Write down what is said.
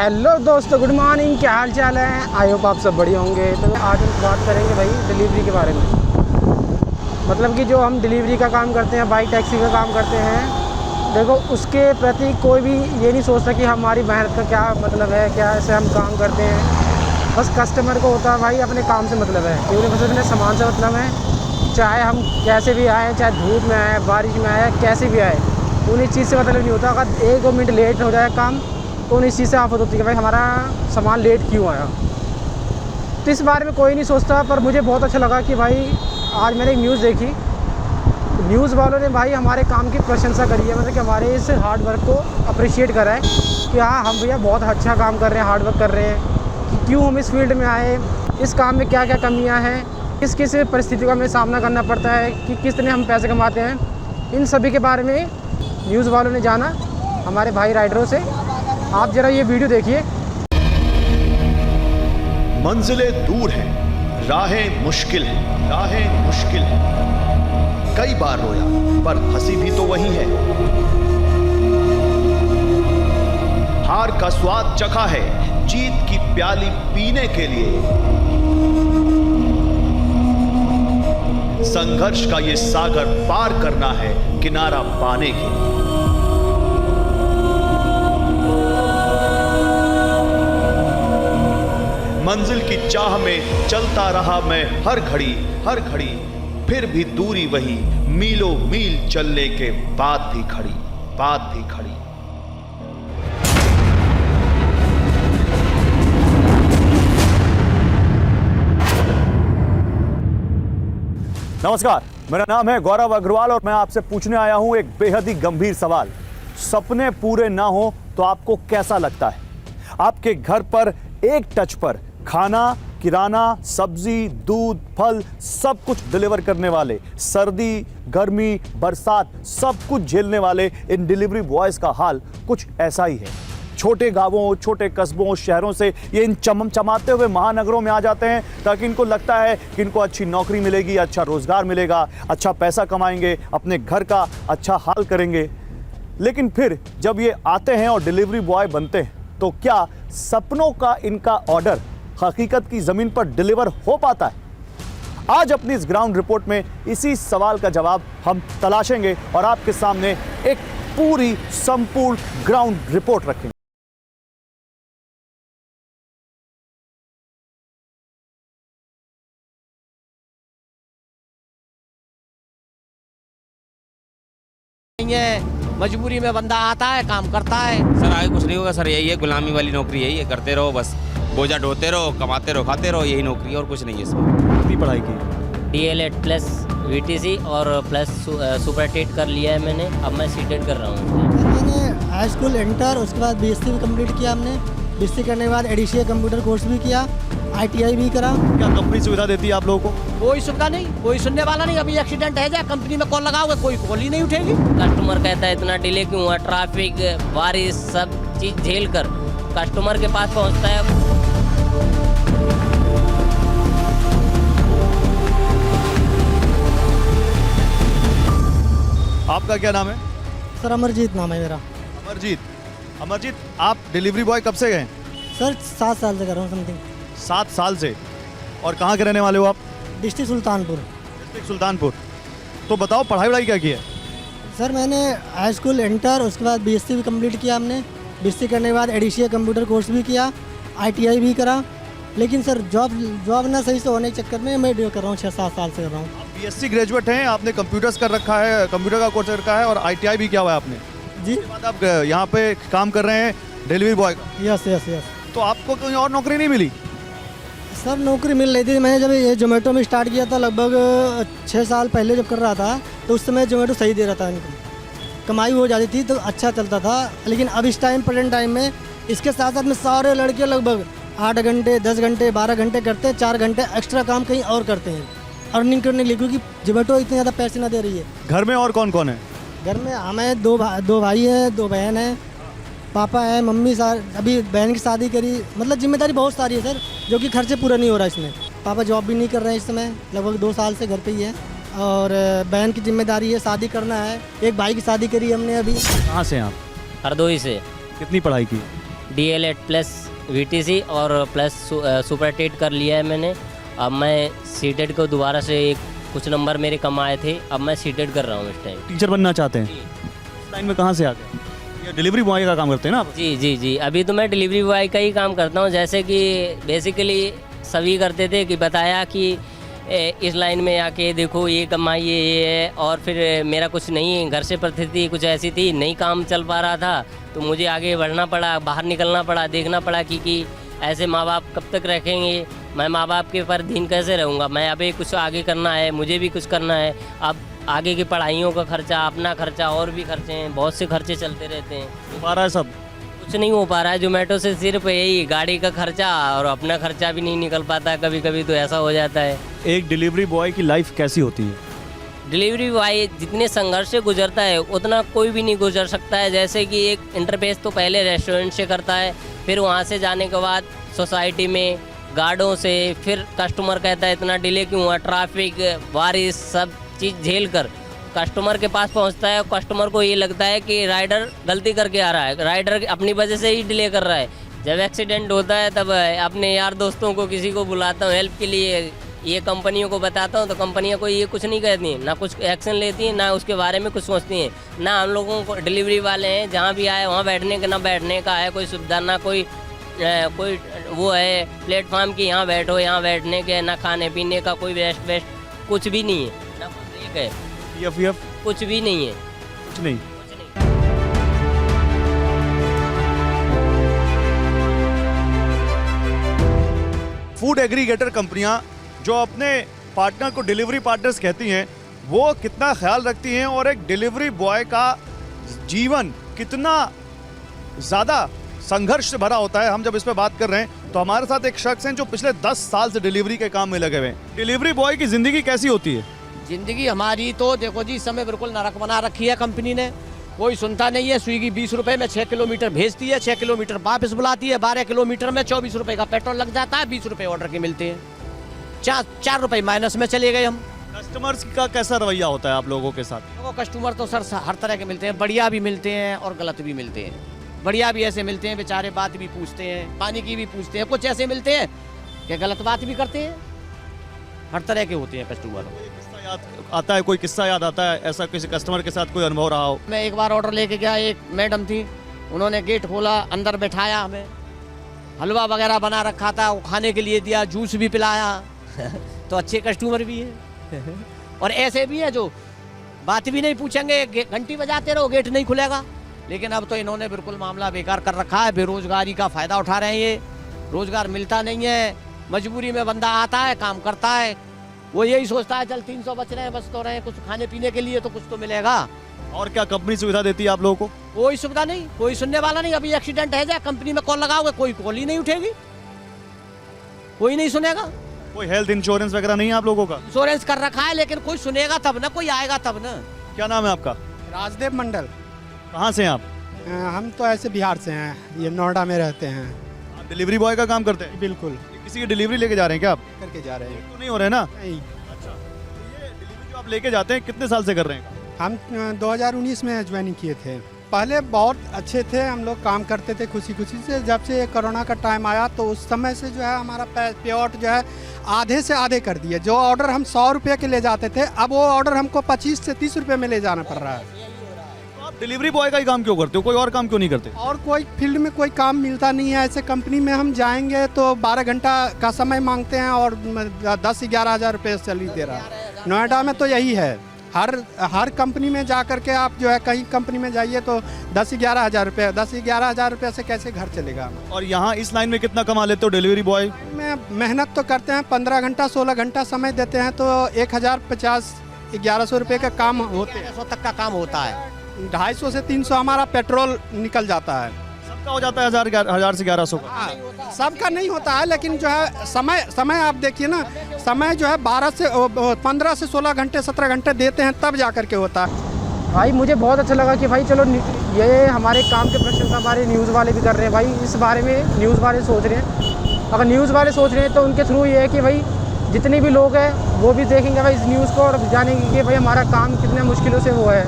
Hello दोस्तों, good morning. क्या हाल चाल है? आई होप आप सब बढ़िया होंगे। तो आज हम बात करेंगे भाई डिलीवरी के बारे में। मतलब कि जो हम डिलीवरी का काम करते हैं, बाइक टैक्सी का काम करते हैं, देखो उसके प्रति कोई भी ये नहीं सोचता कि हमारी मेहनत का क्या मतलब है, क्या ऐसे हम काम करते हैं। बस कस्टमर को होता है भाई अपने काम से मतलब है, क्योंकि बस अपने सामान से मतलब है। चाहे हम कैसे भी आए, चाहे धूप में आए, बारिश में आए, कैसे भी आए, उन्हीं चीज़ से मतलब नहीं होता। अगर 1-2 मिनट लेट हो जाए काम तो उन इस चीज़ से आफत होती है भाई हमारा सामान लेट क्यों आया। तो इस बारे में कोई नहीं सोचता। पर मुझे बहुत अच्छा लगा कि भाई आज मैंने एक न्यूज़ देखी। न्यूज़ वालों ने भाई हमारे काम की प्रशंसा करी है, मतलब कि हमारे इस हार्ड वर्क को अप्रिशिएट करा है कि हाँ हम भैया बहुत अच्छा काम कर रहे हैं, हार्ड वर्क कर रहे हैं, कि क्यों हम इस फील्ड में आए, इस काम में क्या क्या कमियाँ हैं, किस किस परिस्थितियों का हमें सामना करना पड़ता है, कि किस तरह हम पैसे कमाते हैं। इन सभी के बारे में न्यूज़ वालों ने जाना हमारे भाई राइडरों से। आप ज़रा ये वीडियो देखिए। मंजिलें दूर हैं, राहें मुश्किल हैं, राहें मुश्किल हैं। कई बार रोया पर हंसी भी तो वही है। हार का स्वाद चखा है, जीत की प्याली पीने के लिए। संघर्ष का ये सागर पार करना है किनारा पाने के लिए। मंजिल की चाह में चलता रहा मैं हर घड़ी हर घड़ी, फिर भी दूरी वही, मीलों मील चलने के बाद भी खड़ी, बाद भी खड़ी। नमस्कार, मेरा नाम है गौरव अग्रवाल और मैं आपसे पूछने आया हूं एक बेहद ही गंभीर सवाल। सपने पूरे ना हो तो आपको कैसा लगता है? आपके घर पर एक टच पर खाना, किराना, सब्जी, दूध, फल सब कुछ डिलीवर करने वाले, सर्दी, गर्मी, बरसात सब कुछ झेलने वाले इन डिलीवरी बॉयज का हाल कुछ ऐसा ही है। छोटे गांवों, छोटे कस्बों, शहरों से ये इन चमचमाते हुए महानगरों में आ जाते हैं ताकि इनको लगता है कि इनको अच्छी नौकरी मिलेगी, अच्छा रोजगार मिलेगा, अच्छा पैसा कमाएंगे, अपने घर का अच्छा हाल करेंगे। लेकिन फिर जब ये आते हैं और डिलीवरी बॉय बनते हैं तो क्या सपनों का इनका ऑर्डर हकीकत की जमीन पर डिलीवर हो पाता है? आज अपनी इस ग्राउंड रिपोर्ट में इसी सवाल का जवाब हम तलाशेंगे और आपके सामने एक पूरी संपूर्ण ग्राउंड रिपोर्ट रखेंगे। मजबूरी में बंदा आता है, काम करता है। सर आगे कुछ नहीं होगा सर, यही है गुलामी वाली नौकरी, यही है, करते रहो बस, बोझा ढोते रहो, कमाते रहो, खाते रहो, यही नौकरी और कुछ नहीं है इसमें। कितनी पढ़ाई की? DL.ED प्लस VTC और प्लस सुपर टेट कर लिया है मैंने। अब मैं सीटेट कर रहा हूँ। मैंने हाई स्कूल इंटर, उसके बाद BSc भी कंप्लीट किया हमने। BSc करने के बाद एडिशिया कंप्यूटर कोर्स भी किया, ITI भी करा। क्या कंपनी सुविधा देती है आप लोगों को? कोई सुविधा नहीं, कोई सुनने वाला नहीं। अभी एक्सीडेंट है जाए, कंपनी में कॉल लगाओगे, कोई कॉल ही नहीं उठेगी। कस्टमर कहता है इतना डिले क्यों हुआ, ट्रैफिक, बारिश, सब चीज झेल कर कस्टमर के पास पहुँचता है। आपका क्या नाम है? सर अमरजीत नाम है मेरा। अमरजीत। अमरजीत, आप डिलीवरी बॉय कब से गए? सर 7 साल से कर रहा हूँ समथिंग। 7 साल से। और कहाँ के रहने वाले हो आप? डिस्ट्रिक्ट सुल्तानपुर। डिस्ट्रिक्ट सुल्तानपुर। तो बताओ पढ़ाई वढ़ाई क्या की है? सर मैंने हाई स्कूल इंटर, उसके बाद BSc भी कंप्लीट किया हमने। BSc करने के बाद एडिशिया कंप्यूटर कोर्स भी किया, ITI भी करा। लेकिन सर जॉब ना सही से होने के चक्कर में मैं कर रहा हूँ, 6-7 साल से कर रहा हूँ। BSc ग्रेजुएट हैं, आपने कंप्यूटर्स कर रखा है, कंप्यूटर का कोर्स कर रखा है और ITI भी किया हुआ है आपने जी। उसके बाद आप यहाँ पे काम कर रहे हैं डिलीवरी बॉय का। Yes yes yes. तो आपको कोई और नौकरी नहीं मिली? सर नौकरी मिल रही थी। मैंने जब ये जोमेटो में स्टार्ट किया था लगभग 6 साल पहले जब कर रहा था, तो उस समय जोमेटो सही दे रहा था इनको, कमाई हो जाती थी तो अच्छा चलता था। लेकिन अब इस टाइम प्रेजेंट टाइम में इसके साथ साथ में सारे लड़के लगभग 8 घंटे, 10 घंटे, 12 घंटे करते हैं, 4 घंटे एक्स्ट्रा काम कहीं और करते हैं अर्निंग करने के लिए, क्योंकि जोमेटो इतने ज़्यादा पैसे ना दे रही है। घर में और कौन कौन है? घर में हमें 2 भाई हैं, 2 बहन हैं, पापा है, मम्मी। अभी बहन की शादी करी, मतलब जिम्मेदारी बहुत सारी है सर, जो कि खर्चे पूरा नहीं हो रहा इसमें। पापा जॉब भी नहीं कर रहे हैं इस समय, लगभग 2 साल से घर पे ही है। और बहन की जिम्मेदारी है, शादी करना है। एक भाई की शादी करी हमने अभी। कहाँ से हैं आप? हरदोई से। कितनी पढ़ाई की? DL8 प्लस VTC और प्लस सुपर टेट कर लिया है मैंने। अब मैं सीटेड को दोबारा से कुछ नंबर मेरे कम आए थे, अब मैं सीटेड कर रहा हूँ इस टाइम। टीचर बनना चाहते हैं, इस लाइन में कहाँ से आ गए? ये डिलीवरी बॉय का काम करते हैं ना आप? जी, अभी तो मैं डिलीवरी बॉय का ही काम करता हूँ। जैसे कि बेसिकली सभी करते थे कि बताया कि इस लाइन में आके देखो ये कमाई ये है, और फिर मेरा कुछ नहीं, घर से परिस्थिति कुछ ऐसी थी, नहीं काम चल पा रहा था, तो मुझे आगे बढ़ना पड़ा, बाहर निकलना पड़ा, देखना पड़ा कि ऐसे माँ बाप कब तक रखेंगे, मैं माँ बाप के पर दिन कैसे रहूँगा। मैं अभी कुछ आगे करना है, मुझे भी कुछ करना है। अब आगे की पढ़ाइयों का खर्चा, अपना खर्चा, और भी खर्चे हैं, बहुत से खर्चे चलते रहते हैं। हो पा रहा है सब? कुछ नहीं हो पा रहा है। जोमेटो से सिर्फ यही गाड़ी का खर्चा और अपना खर्चा भी नहीं निकल पाता, कभी कभी तो ऐसा हो जाता है। एक डिलीवरी बॉय की लाइफ कैसी होती है? डिलीवरी बॉय जितने संघर्ष से गुजरता है उतना कोई भी नहीं गुजर सकता है। जैसे कि एक इंटरफेस तो पहले रेस्टोरेंट से करता है, फिर वहाँ से जाने के बाद सोसाइटी में गार्डों से, फिर कस्टमर कहता है इतना डिले क्यों हुआ, ट्रैफिक, बारिश, सब चीज़ झेल कर कस्टमर के पास पहुंचता है। कस्टमर को ये लगता है कि राइडर गलती करके आ रहा है, राइडर अपनी वजह से ही डिले कर रहा है। जब एक्सीडेंट होता है तब अपने यार दोस्तों को किसी को बुलाता हूँ हेल्प के लिए, ये कंपनियों को बताता हूँ, तो कंपनियाँ कोई ये कुछ नहीं कहती हैं, ना कुछ एक्शन लेती हैं, ना उसके बारे में कुछ सोचती हैं। ना हम लोगों को डिलीवरी वाले हैं जहाँ भी आए वहाँ बैठने का है कोई सुविधा, ना कोई वो है प्लेटफॉर्म की यहाँ बैठो, यहाँ बैठने के, ना खाने पीने का कोई वेस्ट कुछ भी नहीं है, ना कोई ब्रेक है, PF कुछ भी नहीं है। कुछ नहीं। फूड एग्रीगेटर कंपनियां जो अपने पार्टनर को डिलीवरी पार्टनर्स कहती हैं, वो कितना ख्याल रखती हैं और एक डिलीवरी बॉय का जीवन कितना ज़्यादा संघर्ष से भरा होता है। हम जब इस पे बात कर रहे हैं तो हमारे साथ एक शख्स हैं जो पिछले 10 साल से डिलीवरी के काम में लगे हुए हैं। डिलीवरी बॉय की ज़िंदगी कैसी होती है? जिंदगी हमारी तो देखो जी, इस समय बिल्कुल नरक बना रखी है कंपनी ने। कोई सुनता नहीं है। स्विगी 20 रुपए में 6 किलोमीटर भेजती है, 6 किलोमीटर वापस बुलाती है, 12 किलोमीटर में 24 रुपए का पेट्रोल लग जाता है, 20 रुपए ऑर्डर के मिलते हैं, 4 रुपए माइनस में चले गए हम। कस्टमर्स का कैसा रवैया होता है आप लोगों के साथ? देखो कस्टमर तो सर हर तरह के मिलते हैं, बढ़िया भी मिलते हैं और गलत भी मिलते हैं। बढ़िया भी ऐसे मिलते हैं बेचारे बात भी पूछते हैं, पानी की भी पूछते हैं, कुछ ऐसे मिलते हैं कि गलत बात भी करते हैं। हर तरह के होते हैं कस्टमर। याद आता है, कोई किस्सा याद आता है ऐसा किसी कस्टमर के साथ कोई अनुभव रहा हो? मैं एक बार ऑर्डर लेके गया, एक मैडम थी, उन्होंने गेट खोला, अंदर बैठाया, हमें हलवा वगैरह बना रखा था, वो खाने के लिए दिया, जूस भी पिलाया तो अच्छे कस्टमर भी है और ऐसे भी है जो बात भी नहीं पूछेंगे, घंटी बजाते रहो गेट नहीं खुलेगा। लेकिन अब तो इन्होंने बिल्कुल मामला बेकार कर रखा है। बेरोजगारी का फ़ायदा उठा रहे हैं ये, रोज़गार मिलता नहीं है, मजबूरी में बंदा आता है, काम करता है, वो यही सोचता है चल 300 बच रहे हैं, बच तो रहे हैं, कुछ खाने पीने के लिए तो कुछ तो मिलेगा। और क्या कंपनी सुविधा देती है आप लोगों को? कोई सुविधा नहीं, कोई सुनने वाला नहीं। अभी एक्सीडेंट है जाए, कंपनी में कॉल लगाओगे, कोई कॉल ही नहीं उठेगी, कोई नहीं सुनेगा। कोई हेल्थ इंश्योरेंस वगैरह नहीं है आप लोगों का? इंश्योरेंस कर रखा है, लेकिन कोई सुनेगा तब ना, कोई आएगा तब ना। क्या नाम है आपका? राजदेव मंडल। कहाँ से हैं आप? हम तो ऐसे बिहार से हैं, ये नोएडा में रहते हैं। आप डिलीवरी बॉय का काम करते हैं? बिल्कुल। किसी की डिलीवरी लेके जा रहे हैं क्या आप? करके जा रहे हैं। तो नहीं हो रहे ना? नहीं। अच्छा, तो ये डिलीवरी जो आप लेके जाते हैं कितने साल से कर रहे हैं? हम 2019 में ज्वाइनिंग किए थे। पहले बहुत अच्छे थे, हम लोग काम करते थे खुशी खुशी से। जब से कोरोना का टाइम आया तो उस समय से जो है हमारा पेआउट जो है आधे से आधे कर दिए। जो ऑर्डर हम 100 रुपये के ले जाते थे, अब वो ऑर्डर हमको 25 से 30 रुपये में ले जाना पड़ रहा है। तो आप डिलीवरी बॉय का ही काम क्यों करते हो, कोई और काम क्यों नहीं करते? और कोई फील्ड में कोई काम मिलता नहीं है। ऐसे कंपनी में हम जाएंगे तो 12 घंटा का समय मांगते हैं और 10-11 हज़ार रुपये सैलरी दे रहा है। नोएडा में तो यही है, हर कंपनी में जा करके आप जो है कहीं कंपनी में जाइए तो 10-11 हज़ार रुपये, 10-11 हज़ार रुपये से कैसे घर चलेगा। और यहाँ इस लाइन में कितना कमा लेते हो डिलीवरी बॉय में? मेहनत तो करते हैं, 15 घंटा 16 घंटा समय देते हैं तो 1050-1100 रुपये का काम होते हैं। 100 तक का काम होता है, 250 से 300 हमारा पेट्रोल निकल जाता है। सबका हो जाता है 1000 से 1100 का? हाँ, सबका नहीं होता है, लेकिन जो है समय आप देखिए ना, समय जो है 15 से 16 घंटे 17 घंटे देते हैं तब जा कर के होता है। भाई मुझे बहुत अच्छा लगा कि भाई चलो ये हमारे काम के प्रश्न हमारे न्यूज़ वाले भी कर रहे हैं। भाई इस बारे में न्यूज़ वाले सोच रहे हैं, अगर न्यूज़ वाले सोच रहे हैं तो उनके थ्रू ये है कि भाई जितने भी लोग हैं वो भी देखेंगे भाई इस न्यूज़ को और जानेंगे कि भाई हमारा काम कितने मुश्किलों से वो है।